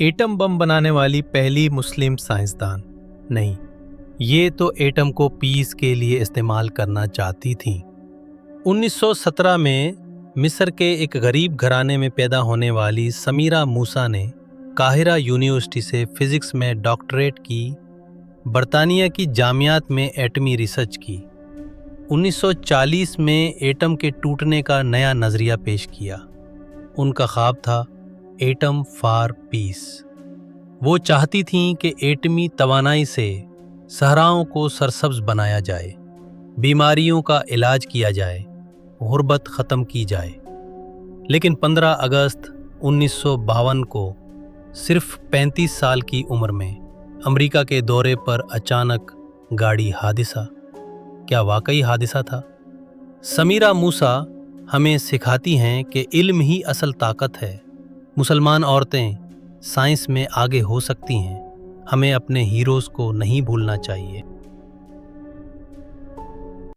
Atom bomb बनाने वाली पहली मुस्लिम साइंसदान नहीं, ये तो एटम को पीस के लिए इस्तेमाल करना चाहती थी। 1917 में मिस्र के एक गरीब घराने में पैदा होने वाली समीरा मूसा ने काहिरा यूनिवर्सिटी से फिजिक्स में डॉक्टरेट की, बरतानिया की जामियात में एटमी रिसर्च की। 1940 में एटम के टूटने का नया नज़रिया पेश किया। उनका ख्वाब था एटम फॉर पीस। वो चाहती थीं कि एटमी तवानाई से सहराओं को सरसब्ज बनाया जाए, बीमारियों का इलाज किया जाए, गुर्बत ख़त्म की जाए। लेकिन 15 अगस्त 1952 को सिर्फ 35 साल की उम्र में अमेरिका के दौरे पर अचानक गाड़ी हादसा। क्या वाकई हादसा था? समीरा मूसा हमें सिखाती हैं कि इल्म ही असल ताकत है। मुसलमान औरतें साइंस में आगे हो सकती हैं। हमें अपने हीरोज़ को नहीं भूलना चाहिए।